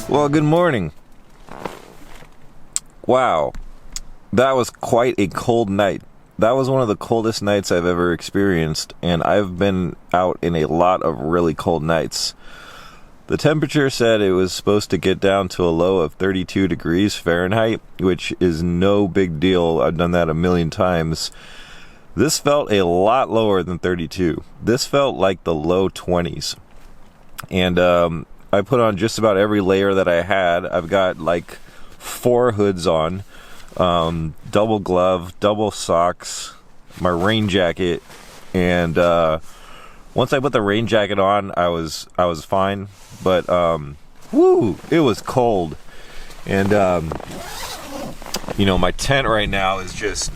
Well, good morning. Wow, that was quite a cold night. That was one of the coldest nights I've ever experienced, and I've been out in a lot of really cold nights. The temperature said it was supposed to get down to a low of 32 degrees Fahrenheit, which is no big deal. I've done that a million times. This felt a lot lower than 32. This felt like the low 20s. And I put on just about every layer that I had. I've got like 4 hoods on, double glove, double socks, my rain jacket, and once I put the rain jacket on, I was fine. But whoo, it was cold, and you know, my tent right now is just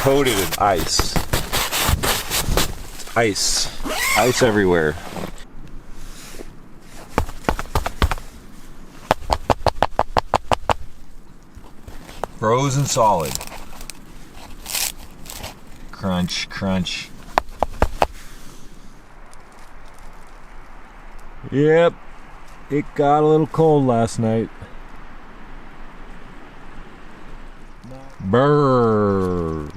coated in ice. Ice everywhere. Frozen solid. Crunch, crunch. Yep, it got a little cold last night. Brrr.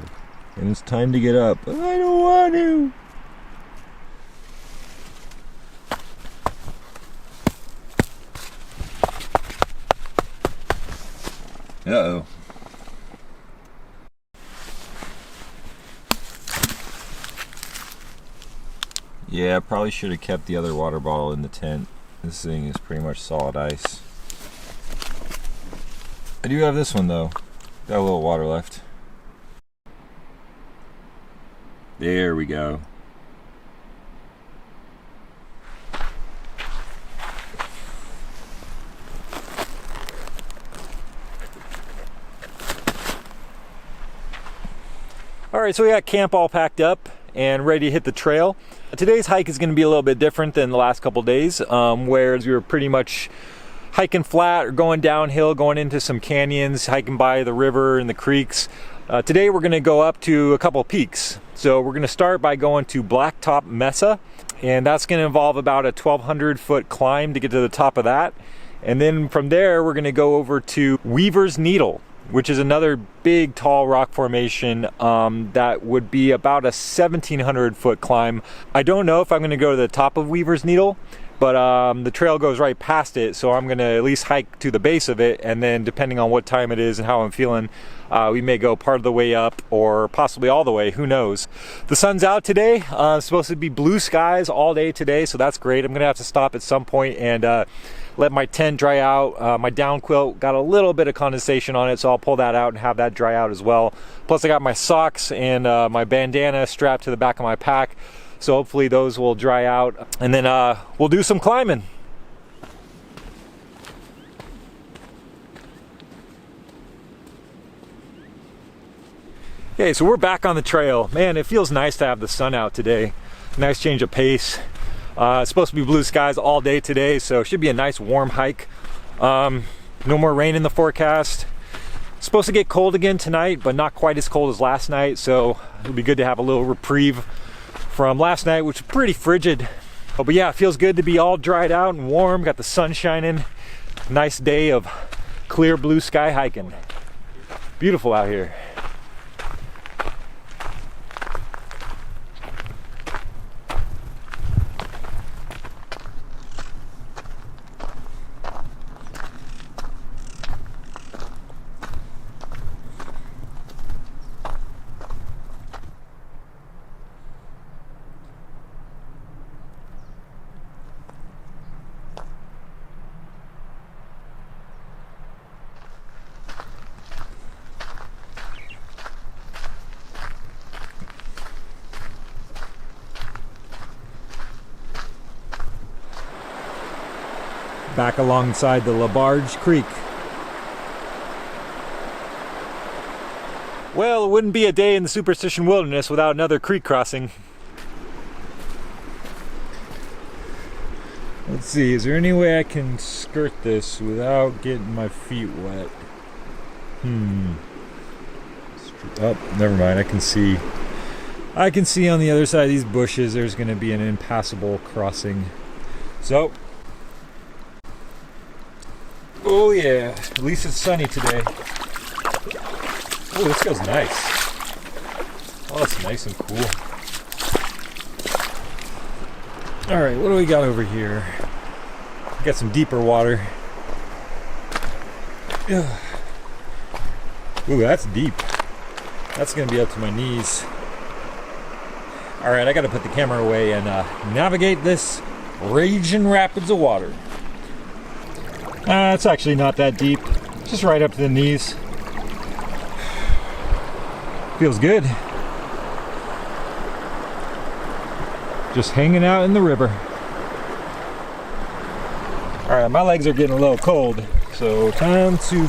And it's time to get up. I don't want to. Uh-oh. Yeah, I probably should have kept the other water bottle in the tent. This thing is pretty much solid ice. I do have this one though. Got a little water left. There we go. Alright, so we got camp all packed up and ready to hit the trail. Today's hike is going to be a little bit different than the last couple days, whereas we were pretty much hiking flat or going downhill, going into some canyons, hiking by the river and the creeks. Today we're going to go up to a couple peaks. So we're going to start by going to Blacktop Mesa, and that's going to involve about a 1,200 foot climb to get to the top of that. And then from there we're going to go over to Weaver's Needle, which is another big tall rock formation that would be about a 1,700 foot climb. I don't know if I'm going to go to the top of Weaver's Needle, but the trail goes right past it, so I'm going to at least hike to the base of it, and then depending on what time it is and how I'm feeling, we may go part of the way up or possibly all the way, who knows. The sun's out today. It's supposed to be blue skies all day today, so that's great. I'm going to have to stop at some point and let my tent dry out. My down quilt got a little bit of condensation on it, so I'll pull that out and have that dry out as well. Plus I got my socks and my bandana strapped to the back of my pack, so hopefully those will dry out, and then we'll do some climbing. Okay, so we're back on the trail. Man, it feels nice to have the sun out today. Nice change of pace. It's supposed to be blue skies all day today, so it should be a nice warm hike. No more rain in the forecast. It's supposed to get cold again tonight, but not quite as cold as last night, so it'll be good to have a little reprieve from last night, which was pretty frigid. But yeah, it feels good to be all dried out and warm. Got the sun shining. Nice day of clear blue sky hiking. Beautiful out here. Back alongside the LaBarge Creek. Well, it wouldn't be a day in the Superstition Wilderness without another creek crossing. Let's see, is there any way I can skirt this without getting my feet wet? Oh, never mind, I can see on the other side of these bushes there's going to be an impassable crossing. So Oh yeah, at least it's sunny today. Oh, this feels nice. Oh, it's nice and cool. All right, what do we got over here? We got some deeper water. Ugh. Ooh, that's deep. That's gonna be up to my knees. All right, I gotta put the camera away and navigate this raging rapids of water. It's actually not that deep, just right up to the knees. Feels good. Just hanging out in the river. All right, my legs are getting a little cold, so time to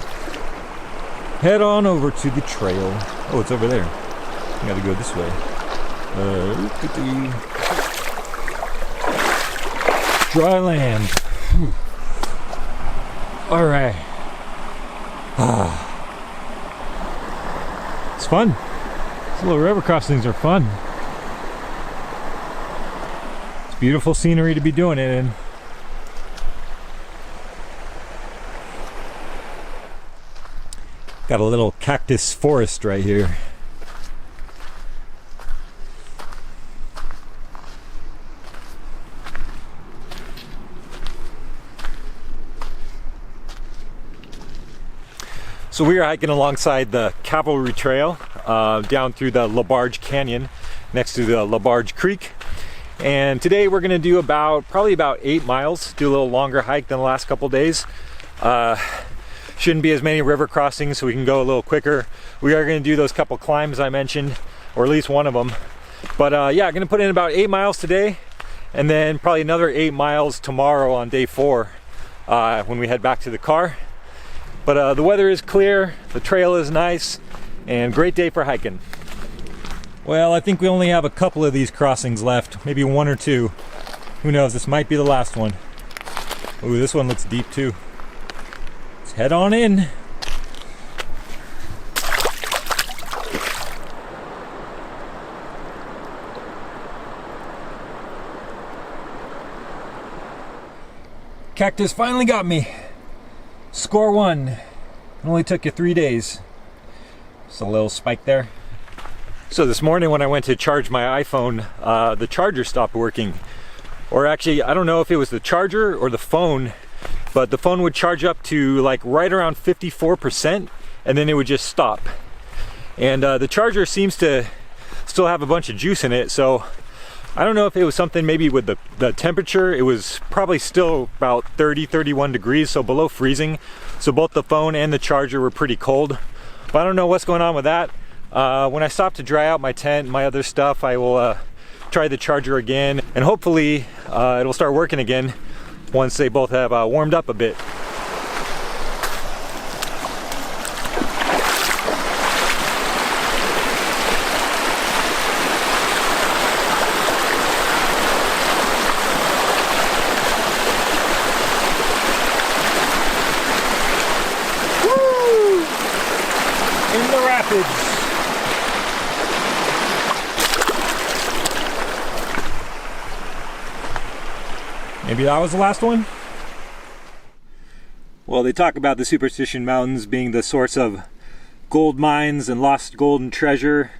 head on over to the trail. Oh, it's over there. I gotta go this way. Dry land. Whew. All right. It's fun. These little river crossings are fun. It's beautiful scenery to be doing it in. Got a little cactus forest right here. So we are hiking alongside the Cavalry Trail down through the Boulder Canyon next to the Labarge Creek. And today we're gonna do probably about 8 miles, do a little longer hike than the last couple days. Shouldn't be as many river crossings, so we can go a little quicker. We are gonna do those couple climbs I mentioned, or at least one of them. But yeah, gonna put in about 8 miles today, and then probably another 8 miles tomorrow on day 4 when we head back to the car. But the weather is clear, the trail is nice, and great day for hiking. Well, I think we only have a couple of these crossings left, maybe 1 or 2. Who knows, this might be the last one. Ooh, this one looks deep too. Let's head on in. Cactus finally got me. Score 1. It only took you 3 days. Just a little spike there. So this morning when I went to charge my iPhone, the charger stopped working. Or actually, I don't know if it was the charger or the phone, but the phone would charge up to like right around 54%, and then it would just stop. And the charger seems to still have a bunch of juice in it, so I don't know if it was something maybe with the temperature. It was probably still about 30, 31 degrees, so below freezing. So both the phone and the charger were pretty cold. But I don't know what's going on with that. When I stop to dry out my tent and my other stuff, I will try the charger again. And hopefully it'll start working again once they both have warmed up a bit. In the rapids. Maybe that was the last one? Well, they talk about the Superstition Mountains being the source of gold mines and lost golden treasure.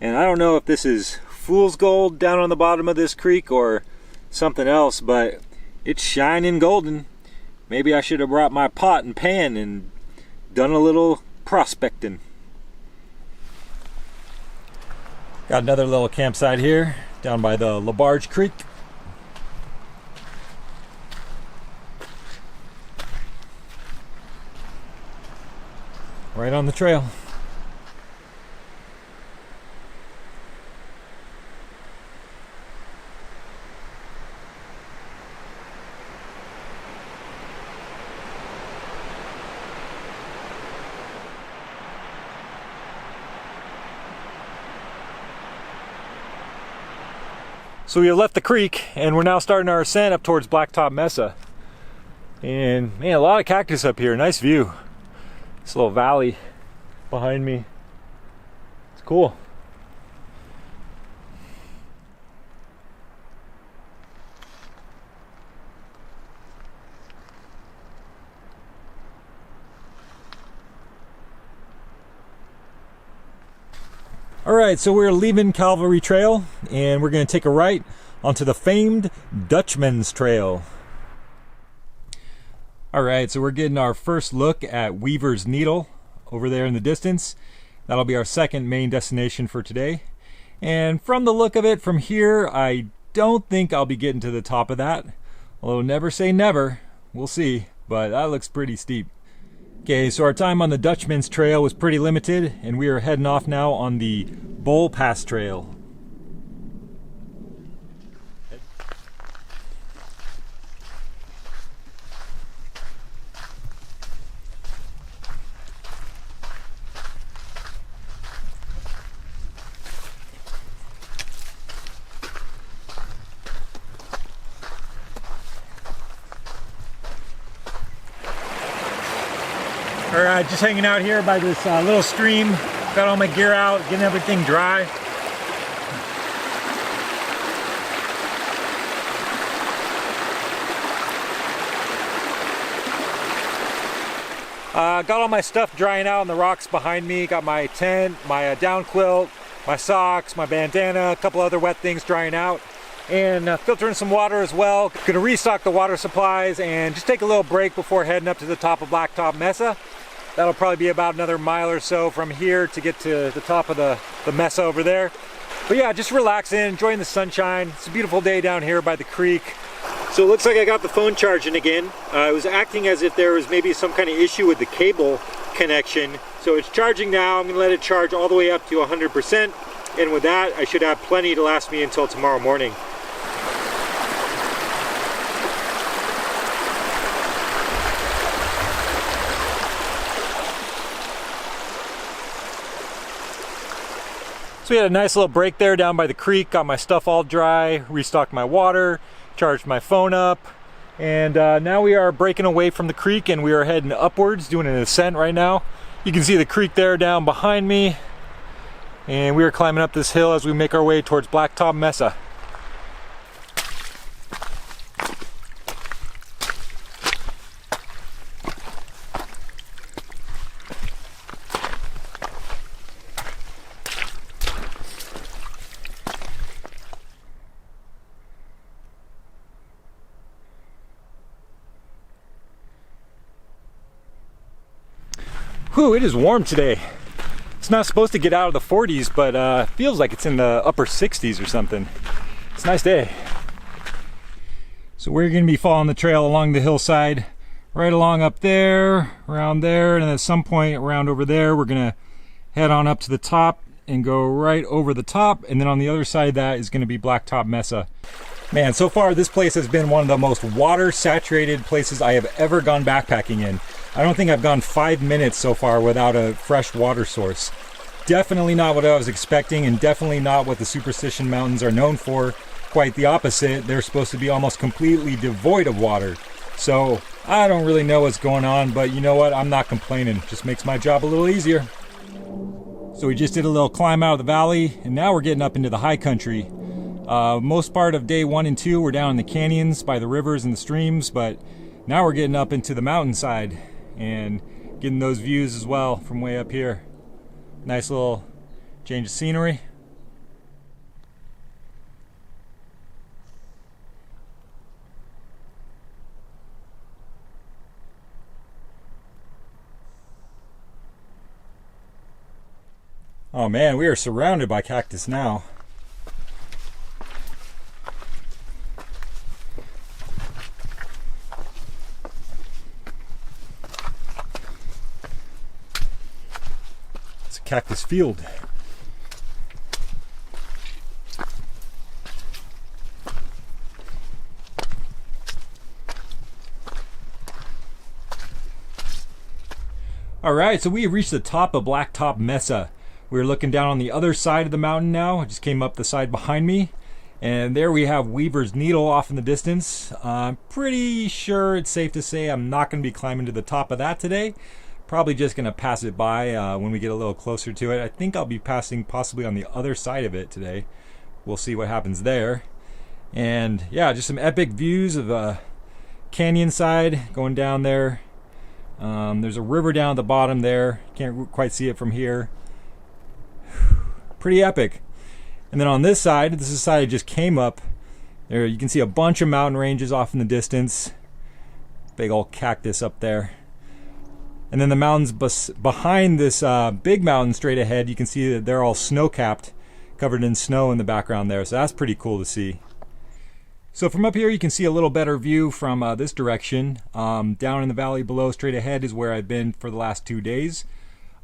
And I don't know if this is fool's gold down on the bottom of this creek or something else, but it's shining golden. Maybe I should have brought my pot and pan and done a little prospecting. Got another little campsite here down by the Labarge Creek. Right on the trail. So we have left the creek and we're now starting our ascent up towards Blacktop Mesa. And man, a lot of cactus up here, nice view. This little valley behind me. It's cool. All right, so we're leaving Cavalry Trail and we're going to take a right onto the famed Dutchman's Trail. All right, so we're getting our first look at Weaver's Needle over there in the distance. That'll be our second main destination for today. And from the look of it from here, I don't think I'll be getting to the top of that. Although never say never, we'll see, but that looks pretty steep. Okay, so our time on the Dutchman's Trail was pretty limited, and we are heading off now on the Bowl Pass Trail. Alright, just hanging out here by this little stream. Got all my gear out, getting everything dry. Got all my stuff drying out on the rocks behind me. Got my tent, my down quilt, my socks, my bandana, a couple other wet things drying out. And filtering some water as well. Gonna restock the water supplies and just take a little break before heading up to the top of Blacktop Mesa. That'll probably be about another mile or so from here to get to the top of the mesa over there. But yeah, just relaxing, enjoying the sunshine. It's a beautiful day down here by the creek. So it looks like I got the phone charging again. It was acting as if there was maybe some kind of issue with the cable connection. So it's charging now. I'm gonna let it charge all the way up to 100%. And with that, I should have plenty to last me until tomorrow morning. So we had a nice little break there down by the creek, got my stuff all dry, restocked my water, charged my phone up, and now we are breaking away from the creek and we are heading upwards, doing an ascent right now. You can see the creek there down behind me, and we are climbing up this hill as we make our way towards Blacktop Mesa. Whew, it is warm today. It's not supposed to get out of the 40s, but feels like it's in the upper 60s or something. It's a nice day. So we're going to be following the trail along the hillside, right along up there, around there, and at some point around over there, we're going to head on up to the top and go right over the top, and then on the other side of that is going to be Blacktop Mesa. Man, so far this place has been one of the most water-saturated places I have ever gone backpacking in. I don't think I've gone 5 minutes so far without a fresh water source. Definitely not what I was expecting, and definitely not what the Superstition Mountains are known for. Quite the opposite. They're supposed to be almost completely devoid of water. So I don't really know what's going on, but you know what? I'm not complaining. Just makes my job a little easier. So we just did a little climb out of the valley, and now we're getting up into the high country. Most part of day 1 and 2 we're down in the canyons by the rivers and the streams, but now we're getting up into the mountainside and getting those views as well from way up here. Nice little change of scenery. Oh man, we are surrounded by cactus now. Cactus field. All right, so we have reached the top of Blacktop Mesa. We're looking down on the other side of the mountain now. I just came up the side behind me, and there we have Weaver's Needle off in the distance. I'm pretty sure it's safe to say I'm not going to be climbing to the top of that today. Probably just going to pass it by when we get a little closer to it. I think I'll be passing possibly on the other side of it today. We'll see what happens there. And yeah, just some epic views of canyon side going down there. There's a river down at the bottom there. Can't quite see it from here. pretty epic. And then on this is the side I just came up. There you can see a bunch of mountain ranges off in the distance. Big old cactus up there. And then the mountains behind this big mountain straight ahead, you can see that they're all snow-capped, covered in snow in the background there. So that's pretty cool to see. So from up here you can see a little better view from this direction. Down in the valley below straight ahead is where I've been for the last 2 days.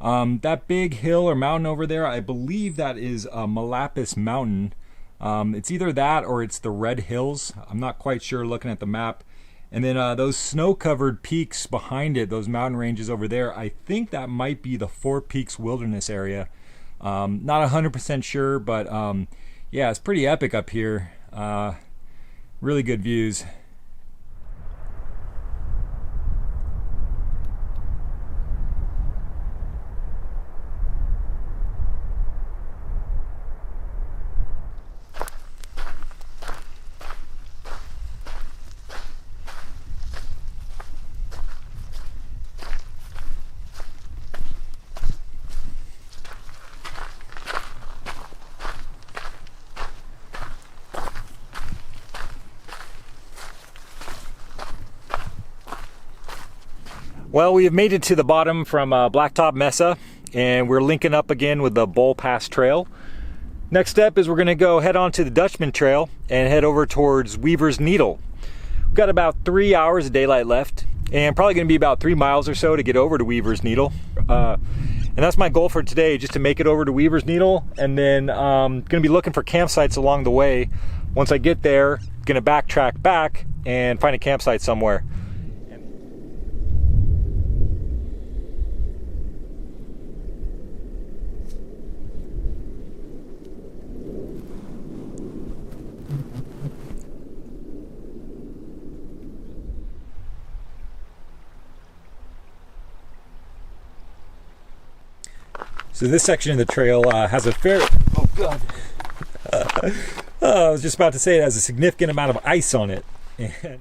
That big hill or mountain over there, I believe that is Malapis Mountain. It's either that or it's the Red Hills. I'm not quite sure looking at the map. And then those snow-covered peaks behind it, those mountain ranges over there, I think that might be the Four Peaks Wilderness area. Not 100% sure, but yeah, it's pretty epic up here. Really good views. Well, we have made it to the bottom from Blacktop Mesa, and we're linking up again with the Bull Pass Trail. Next step is we're going to go head on to the Dutchman Trail and head over towards Weaver's Needle. We've got about 3 hours of daylight left, and probably going to be about 3 miles or so to get over to Weaver's Needle. And that's my goal for today, just to make it over to Weaver's Needle, and then going to be looking for campsites along the way. Once I get there, going to backtrack back and find a campsite somewhere. So this section of the trail has a fair, oh god, I was just about to say it has a significant amount of ice on it. And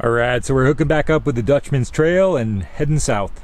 alright, so we're hooking back up with the Dutchman's Trail and heading south.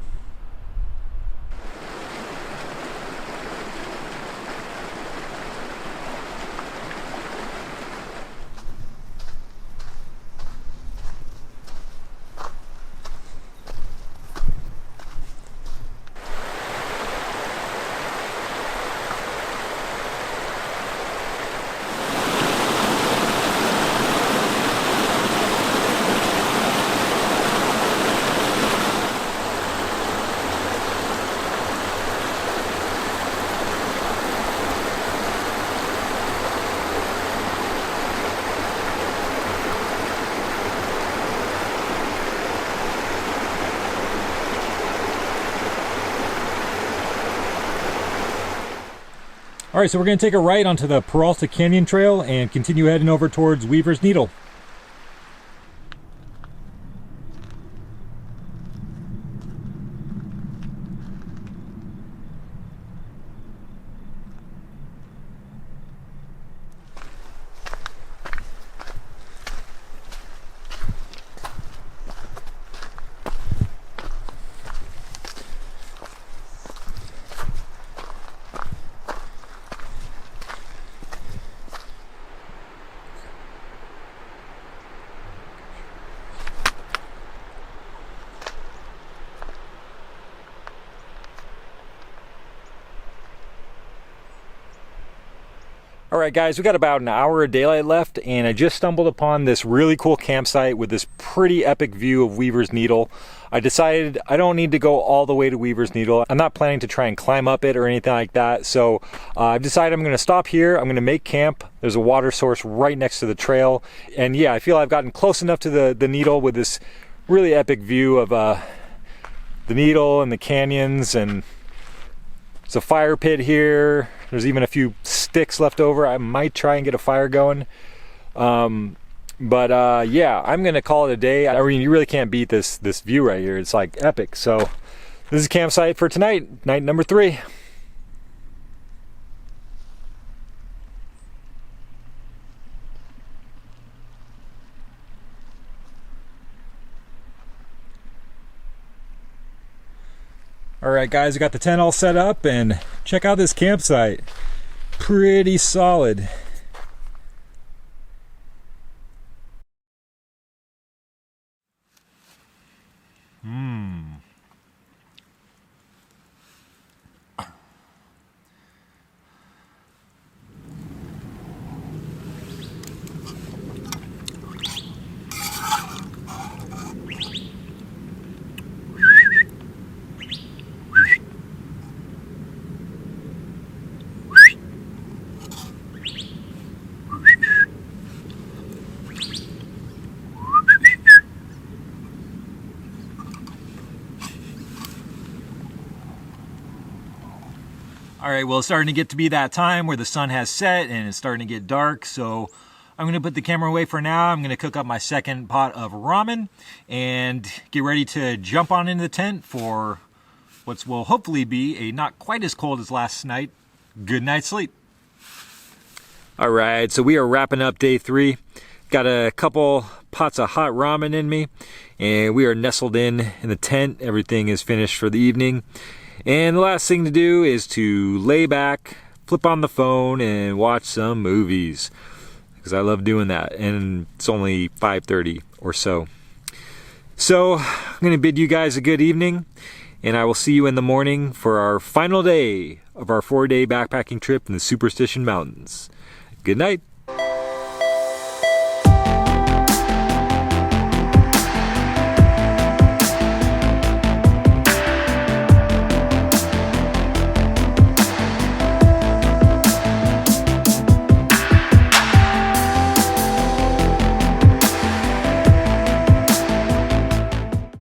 All right, so we're going to take a right onto the Boulder Canyon Trail and continue heading over towards Weaver's Needle. All right, guys, we got about an hour of daylight left, and I just stumbled upon this really cool campsite with this pretty epic view of Weaver's Needle. I decided I don't need to go all the way to Weaver's Needle. I'm not planning to try and climb up it or anything like that. So I've decided I'm going to stop here. I'm going to make camp. There's a water source right next to the trail. And yeah, I feel I've gotten close enough to the needle with this really epic view of the needle and the canyons, and there's a fire pit here. There's even a few sticks left over. I might try and get a fire going. Yeah, I'm gonna call it a day. I mean, you really can't beat this view right here. It's like epic. So this is campsite for tonight, night number 3. All right, guys, I got the tent all set up, and check out this campsite. Pretty solid. All right, well, it's starting to get to be that time where the sun has set and it's starting to get dark, so I'm going to put the camera away for now. I'm going to cook up my second pot of ramen and get ready to jump on into the tent for what will hopefully be a not quite as cold as last night. Good night's sleep. All right, so we are wrapping up day 3. Got a couple pots of hot ramen in me, and we are nestled in the tent. Everything is finished for the evening. And the last thing to do is to lay back, flip on the phone, and watch some movies, because I love doing that. And it's only 5:30 or so. So I'm going to bid you guys a good evening, and I will see you in the morning for our final day of our 4-day backpacking trip in the Superstition Mountains. Good night.